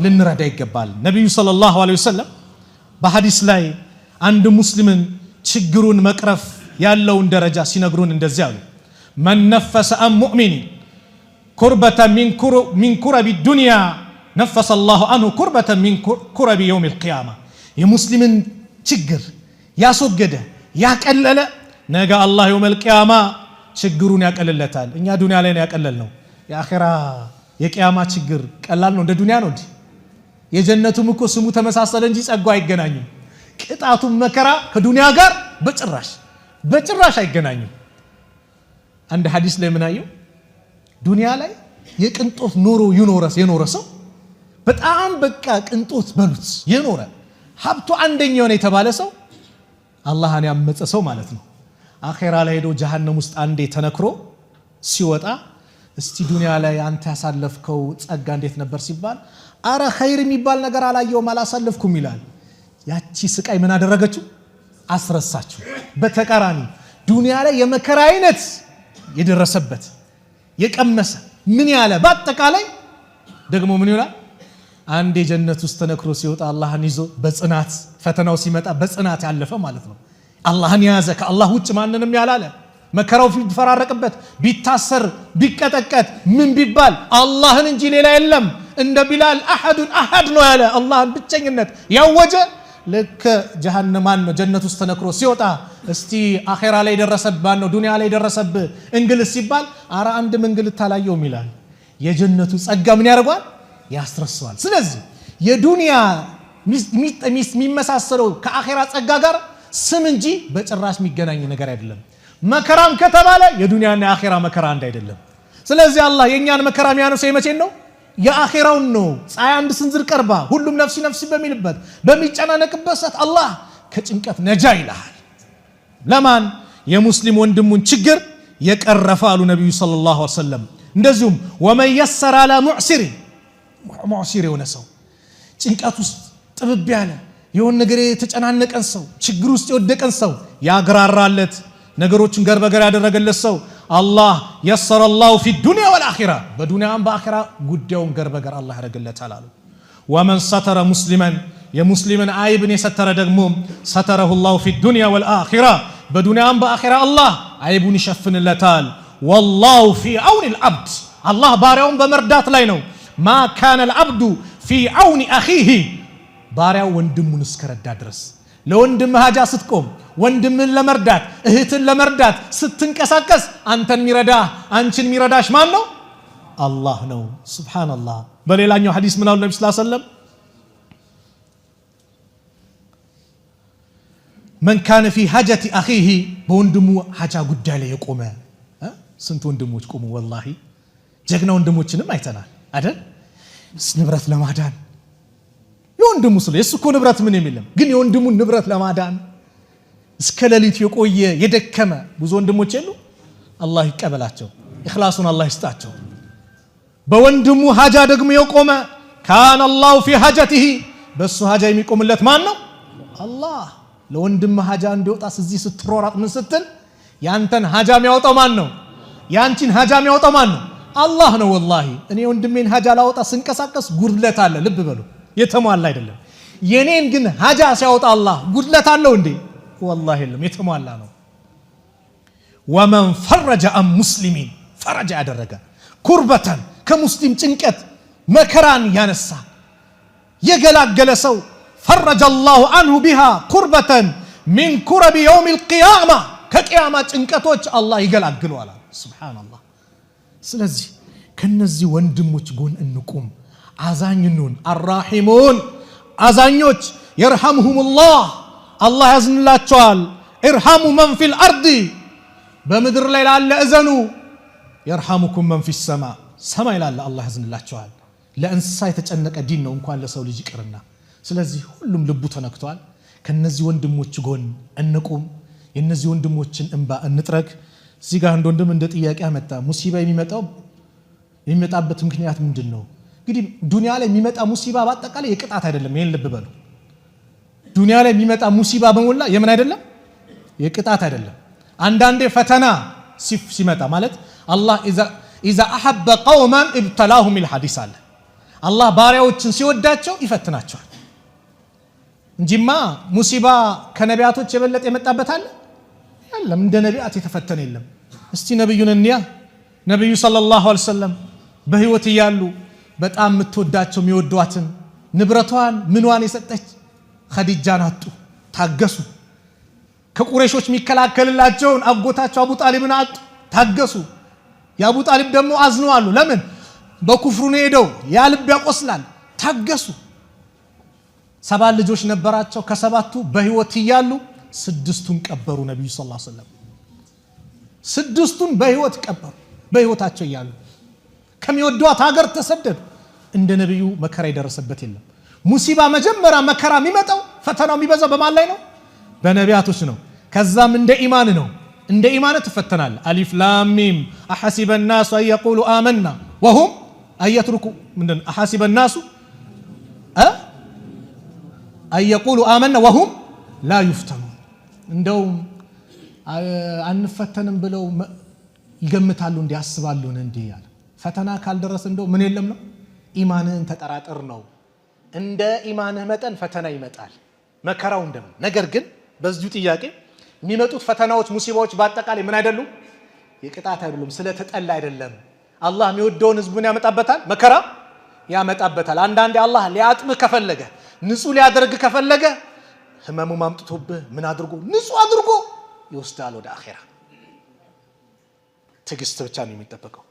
ልንረዳ ይገባል ነብዩ ሰለላሁ ዐለይሂ ወሰለም በሐዲስ ላይ አንድ ሙስሊምን ችግሩን መቅረፍ ያለውን ደረጃ ሲነግሩን እንደዚህ አሉ من نفس عن مؤمن كربة من كرب الدنيا نفس الله عنه كربة من كرب يوم القيامة የሙስሊምን ችግር ያስወገደ ያቀለለ ነገ አላህ يوم القيامة ችግሩን ያቀልለታል እኛ ዱንያ ላይ ነው ያቀለልነው የአኺራ የቂያማ ችግር ቀላል ነው እንደ ዱንያ ነው እንዴ የጀነቱም እኮ ስሙ ተመሳሰለ እንጂ ጸጋው አይገናኝም ቅጣቱም መከራ ከዱንያ ጋር በጭራሽ አይገናኝም አንድ ሐዲስ ላይ ምን አየው ዱንያ ላይ የቅንጦት ኑሮ የኖረ ሰው በጣም በቃ ቅንጦት በሉት የኖረ ሀብቱ አንደኛው ነው የተባለ ሰው አላህን ያመፀ ሰው ማለት ነው አኺራ ላይ ሄዶ ጀሃነም ውስጥ አንዴ ተነክሮ ሲወጣ እስቲ ዱንያ ላይ አንተ ያሳለፍከው ጸጋ እንዴት ነበር ሲባል አረ ኸይር የሚባል ነገር አላየውም አላሳለፍኩም ይላል ያቺ ስቃይ ምን አደረገችው አስረሳችሁ በተቃራኒ ዱንያ ላይ የመከራ አይነት የደረሰበት የቀመሰ ምን ያለ በአጠቃላይ ደግሞ ምን ይሆናል አንዴ ጀነት ውስጥ ተነክሮ ሲወጣ አላህን ይዞ በጽናት ፈተናው ሲመጣ በጽናት ያለፈ ማለት ነው አላህን ያዘ ከአላህ ውጭ ማንንም ያላለ መከራው ቢፈራረቅበት ቢታሰር ቢቀጠቀጥ ምን ቢባል አላህን እንጂ ሌላ የለም እንደ ቢላል አሐድ ነው ያለ አላህን ብቸኝነት ያወጀ ለከ ጀሃነም ነው ጀነት ውስጥ ተነክሮ ሲወጣ እስቲ አኺራ ላይ ደረሰብህ ነው ዱንያ ላይ ደረሰብህ እንግልት ሲባል አራ አንድ እንግልት ታላየውም ይላል የጀነቱ ጸጋ ምን ያደርጋል ያስረሳዋል ስለዚህ የዱንያ የሚመሳሰለው ከአኺራ ጸጋ ጋር ስም እንጂ በጭራሽ የሚገናኝ ነገር አይደለም መከራም ከተባለ የዱንያና የአኺራ መከራ አንድ አይደለም ስለዚህ አላህ የኛን መከራ የሚያነሳው የመቼን ነው የአኺራውን ነው ፀሐይ አንድ ስንዝር ቀርባ ሁሉም ነፍሲ በሚልበት በሚጨናነቅበት ሰዓት አላህ ከጭንቀት ነጃ ይላል ለማን የሙስሊም ወንድሙን ችግር የቀረፈ አሉ ነብዩ ሰለላሁ ዐለይሂ ወሰለም እንደዚሁም ወመን يسر على معسر የሆነ ሰው ጭንቀት ውስጥ ጥብብ ያለ የሆነ ነገር የተጨናነቀን ሰው ችግር ውስጥ የወደቀን ሰው ያግራራለት ነገሮችን ገር በገር ያደረገለት ሰው አላህ يسر الله في الدنيا والآخرة በዱንያም በአኺራ ጉዳዩን ገር በገር አላህ ያደርግለታል አሉ ومن ستر مسلما የሙስሊምን አይብን የሰተረ ደግሞ ستره الله في الدنيا والآخرة በዱንያም በአኺራ አላህ አይቡን ይሸፍንለታል والله في عون العبد አላህ ባሪያውን በመርዳት ላይ ነው ما كان العبد في عون أخيه ባሪያው ወንድሙን እስከረዳ ድረስ ለወንድም ሀጃ ስትቆም ወንድምን ለመርዳት እህትን ለመርዳት ስትንቀሳቀስ አንተን ሚረዳ አንቺን ሚረዳሽ ማን ነው አላህ ነው ሱብሃንአላህ በሌላኛው ሐዲስ ምን አሉ ነብዩ ሰለላሁ ዐለይሂ ወሰለም من كان في حاجة أخيه በወንድሙ ሀጃ ጉዳይ ላይ የቆመ ስንት ወንድሞች ቆሙ ወላሂ ጀግና ወንድሞችንም አይተናል አይደል ንብረት ለማዳን የወንድሙ ስለ እሱ ንብረት ምን የሚልም ግን የወንድሙን ንብረት ለማዳን እስከ ሌሊት የቆየ የደከመ ብዙ ወንድሞች የሉ አላህ ይቀበላቸው ኢኽላሱን አላህ ይስጣቸው በወንድሙ ሀጃ ደግሞ የቆመ ካን አላሁ ፊ ሀጀቲሂ በሱ ሀጃ የሚቆምለት ማን ነው አላህ ለወንድም ሀጃ እንዲወጣስ እዚህ ስትሮራጥ ምን ስትል ያንተን ሀጃ የሚያወጣው ማን ነው ያንቺን ሀጃ የሚያወጣው ማን ነው አላህ ነው ወላሂ እኔ ወንድሜን ሀጃ ላወጣ ስንቀሳቀስ ጉድለት አለ ልብ በሉ የተሟላ አይደለም የኔን ግን ሀጃ ሲያወጣ አላህ ጉድለት አለው እንዴ والله የለም የተሟላ ነው ومن فرج عن مسلمين فرج ያደረገ ኩርበተን ከሙስሊም ጭንቀት መከራን ያነሳ የገላገለ ሰው فرج الله عنه بها كربة من كرب يوم القيامة ከቂያማ ጭንቀቶች አላህ ይገላግለዋል ሱብሃንአላህ ስለዚህ ከነዚህ ወንድሞች ጎን እንቁም አዛኝኑን الراحمون አዛኞች يرحمهم الله ያዝንላቸዋል ارحموا من في الارض በምድር ላይ ላለ እዘኑ يرحمكم من في السماء ሰማይ ላለ አላህ ያዝንላቸዋል ለእንስሳ የተጨነቀ ዲን ነው እንኳን ለሰው ልጅ ይቅርና ስለዚህ ሁሉም ልቡ ተነክቷል ከነዚህ ወንድሞች ጎን እንቁም የነዚህ ወንድሞችን እንባ እንጥረግ እዚህ ጋር ወንድም እንደ ጥያቄ አመጣ ሙሲባ የሚመጣበት ምክንያት ምንድነው እንግዲህ ዱንያ ላይ የሚመጣ ሙሲባ በአጠቃላይ የቅጣት አይደለም ይሄን ልብ በሉ ዱንያ ላይ የሚመጣ ሙሲባ በመላ የምን አይደለም የቅጣት አይደለም አንዳንዴ ፈተና ሲመጣ ማለት አላህ اذا احب قوما ابتلاهم الحديث አለ አላህ ባሪያዎችን ሲወዳቸው ይፈትናቸዋል እንጂማ ሙሲባ ከነቢያቶች የበለጠ የመጣበት አለ የለም እንደ ነቢያት የተፈተነ የለም እስቲ ነብዩን እንያ ነብዩ ሰለላሁ ዐለይሂ ወሰለም በህይወት ይያሉ በጣም ምትወዳቸው የሚወዷትን ንብረቷን ምንዋን የሰጠች ኸዲጃን አጡ ታገሱ ከቁረይሾች የሚከላከልላቸውን አጎታቸው አቡ ጣሊብን አጡ ታገሱ የአቡ ጣሊብ ደግሞ አዝነዋል ለምን በኩፍሩ ነው ሄደው ያ ልብ ያቆስላል ታገሱ ሰባት ልጆች ነበራቸው ከሰባቱ በህይወት ይያሉ ስድስቱን ቀበሩ ነብዩ ሰለላሁ ዐለይሂ ወሰለም ስድስቱን በህይወት ቀበሩ በህይወታቸው ይያሉ ከሚወዷት ሀገር ተሰደዱ እንደ ነብዩ መከራ ይደረሰበት የለም ሙሲባ መጀመሪያ መከራ የሚመጣው ፈተናው የሚበዛው በማን ላይ ነው በነቢያቶች ነው ከዛም እንደ ኢማን ነው እንደ ኢማን ተፈተናል አሊፍ ላም ሚም አሐሲበ الناس ان يقولوا آمنا وهم ان يتركوا من احاسب الناس ان يقولوا آمنا وهم لا يفتنون እንደው አንፈተንም ብለው ይገምታሉ እንዲያስባሉ እንዴ ያለ ፈተና ካልደረሰ እንደው ምን የለም ነው ኢማንን ተጠራጥር ነው እንደ ኢማንህ መጠን ፈተና ይመጣል መከራው እንደምን ነገር ግን በዚሁ ጥያቄ የሚመጡት ፈተናዎች ሙሲባዎች በአጠቃላይ ምን አይደሉም የቅጣት አይደሉም ስለተጠላ አይደለም አላህ የሚወደውን ህዝቡን ያመጣበታል መከራ ያመጣበታል አንዳንዴ አላህ ሊያጥም ከፈለገ ንጹህ ሊያደርግ ከፈለገ ህመሙ ማምጥቶብህ ምን አድርጎ ንጹህ አድርጎ ይወስዳል ወደ አኺራ ትግስት ብቻ ነው የሚጠበቀው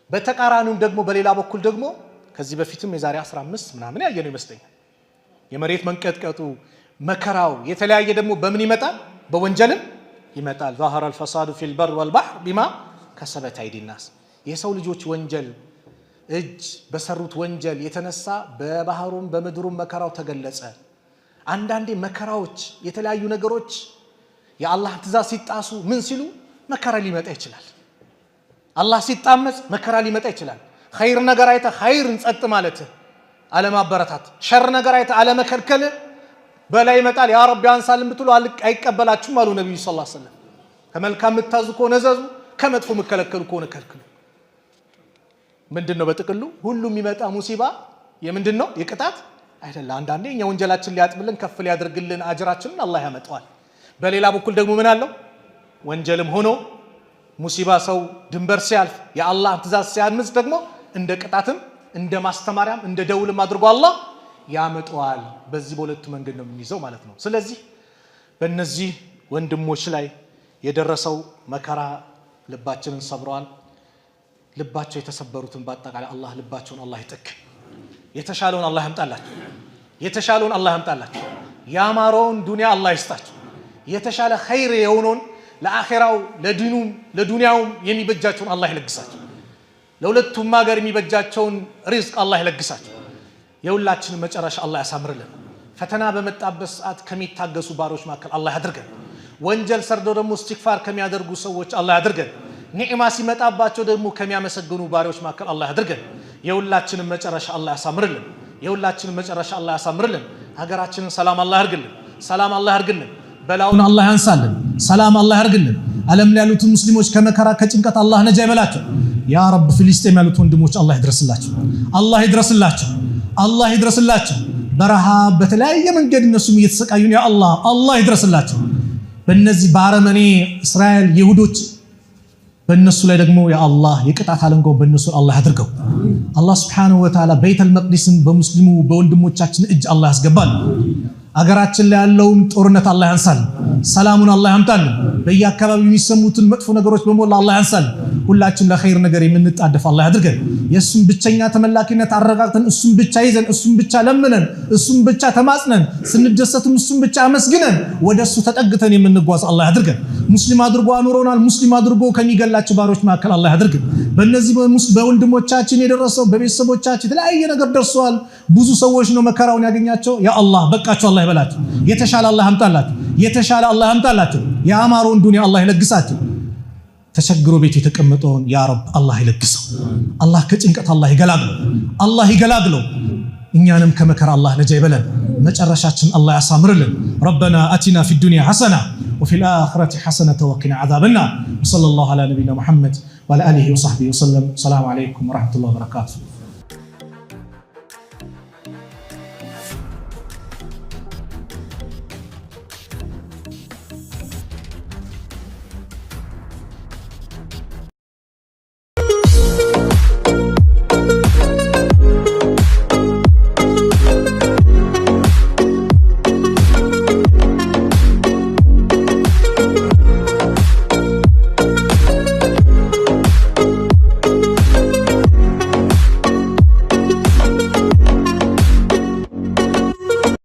በተቃራኒው ደግሞ በሌላ በኩል ደግሞ ከዚህ በፊትም የዛሬ 15 ምናምን ያየነው ይመስለኛል የመሬት መንቀጥቀጡ መከራው የተለያየ ደግሞ በምን ይመጣል በወንጀልም ይመጣል ظهر الفساد في البر والبحر بما كسبت ايدي الناس የሰው ልጆች ወንጀል እጅ በሰሩት ወንጀል የተነሳ በባህሩም በመድሩም መከራው ተገለጸ አንዳንዴ መከራዎች የተለያዩ ነገሮች የአላህ ትእዛዝ ሲጣሱ ምን ሲሉ መከራ ሊመጣ ይችላል አላህ ሲጣመጽ መከራ ሊመጣ ይችላል ኸይር ነገር አይተ ኸይርን ጸጥ ማለት አለማበረታት ሸር ነገር አይተ አለመከልከል በላይ ይመጣል ያ ረቢ አንሳልን ብትሉ አይቀበላችሁም አሉ ነብዩ ሰለላሁ ዐለይሂ ወሰለም። ከመልካም ምታዙ ከሆነ ዘዙ፣ ከመጥፎ መከለከሉ ከሆነ ከልክሉ። ምንድነው በጥቅሉ ሁሉም የሚመጣ ሙሲባ የምንድነው የቅጣት አይደለም። አንዳንዴ እኛ ወንጀላችን ሊያጥብልን ከፍ ሊያደርግልን አጅራችንን አላህ ያመጣዋል። በሌላ በኩል ደግሞ ምን አለው ወንጀልም ሆኖ ሙሲባ ሰው ድንበር ሲያልፍ የአላህ ትእዛዝ ሲያምጽ ደግሞ እንደ ቅጣትም እንደ ማስተማሪያም እንደ ደውልም አድርጎ አላህ ያመጣዋል። በዚህ በሁለቱ መንገድ ነው የሚይዘው ማለት ነው። ስለዚህ በእነዚህ ወንድሞች ላይ የደረሰው መከራ ልባችንን ሰብረዋል። ልባቸው የተሰበሩትን በአጠቃላይ አላህ ልባቸውን አላህ ይጠግን። የተሻለውን አላህ ያምጣላችሁ። የተሻለውን አላህ ያምጣላችሁ። ያማረውን ዱንያ አላህ ይስጣችሁ። የተሻለ ኸይር የሆነውን ለአኺራው ለዲኑም ለዱንያውም የሚበጃቸውን አላህ ይለግሳችሁ። ለሁለቱም ሀገር የሚበጃቸውን ሪዝቅ አላህ ይለግሳችሁ። የሁላችንን መጨረሻ አላህ ያሳምርልን። ፈተና በመጣበት ሰዓት ከሚታገሱ ባሮች መካከል አላህ ያድርገን። ወንጀል ሰርዶ ደግሞ እስትግፋር ከሚያደርጉ ሰዎች አላህ ያድርገን። ኒዕማ ሲመጣባቸው ደግሞ ከሚያመሰግኑ ባሪዎች መካከል አላህ ያድርገን። የሁላችንን መጨረሻ አላህ ያሳምርልን። የሁላችንን መጨረሻ አላህ ያሳምርልን። ሀገራችንን ሰላም አላህ ያርግልን። ሰላም አላህ ያርግልን። በላውን አላህ ያንሳልን። ሰላም አላህ ያርግልን። ዓለም ላይ ያሉት ሙስሊሞች ከመከራ ከጭንቀት አላህ ነጃ ይበላቸው። ያ ረብ ፍልስጤም ያሉት ወንድሞች አላህ ይድረስላቸው። አላህ ይድረስላቸው። አላህ ይድረስላቸው። በረሃብ በተለያየ መንገድ እነሱም እየተሰቃዩ ነው። ያ አላህ አላህ ይድረስላቸው። በእነዚህ በአረመኔ እስራኤል ይሁዶች በእነሱ ላይ ደግሞ ያ አላህ የቅጣት አለንጋው በእነሱ አላህ ያድርገው። አላህ ሱብሓነሁ ወተዓላ ቤተል መቅዲስን በሙስሊሙ በወንድሞቻችን እጅ አላህ ያስገባል። አገራችን ላይ ያለውን ጦርነት አላህ ያንሳል። ሰላሙን አላህ ያምጣል። በየአካባቢው የሚሰሙትን መጥፎ ነገሮች በሞላ አላህ ያንሳል። ሁላችን ለኸይር ነገር የምንጣደፍ አላህ ያድርገን። የእሱን ብቸኛ ተመላኪነት አረጋግጠን እሱን ብቻ ይዘን እሱን ብቻ ለምነን እሱን ብቻ ተማጽነን ስንደሰትም እሱን ብቻ አመስግነን ወደ እሱ ተጠግተን የምንጓዝ አላህ ያድርገን። ሙስሊም አድርጎ አኑሮናል። ሙስሊም አድርጎ ከሚገላቸው ባሮች መካከል አላህ ያድርገን። በእነዚህ በወንድሞቻችን የደረሰው በቤተሰቦቻችን የተለያየ ነገር ደርሰዋል። ብዙ ሰዎች ነው መከራውን ያገኛቸው። ያ አላህ በቃቸው አላህ ይበላቸው። የተሻለ አላህ ያምጣላቸው። የተሻለ አላህ ያምጣላቸው። የአማረውን ዱንያ አላህ ይለግሳቸው። ተቸግሮ ቤት የተቀመጠውን ያ ረብ አላህ ይለግሰው። አላህ ከጭንቀት አላህ ይገላግለው። አላህ ይገላግለው። እኛንም ከመከራ አላህ ነጃ ይበለን። መጨረሻችን አላህ ያሳምርልን። ረበና አቲና ፊ ዱንያ ሐሰና ወፊ ልአኺረቲ ሐሰነተ ወቂና ዐዛበና ወሰለላሁ ዐላ ነቢይና ሙሐመድ ወዐላ አሊሂ ወሰሕቢሂ ወሰለም። ሰላሙ ዐለይኩም ወረሕመቱላሂ ወበረካቱሁ።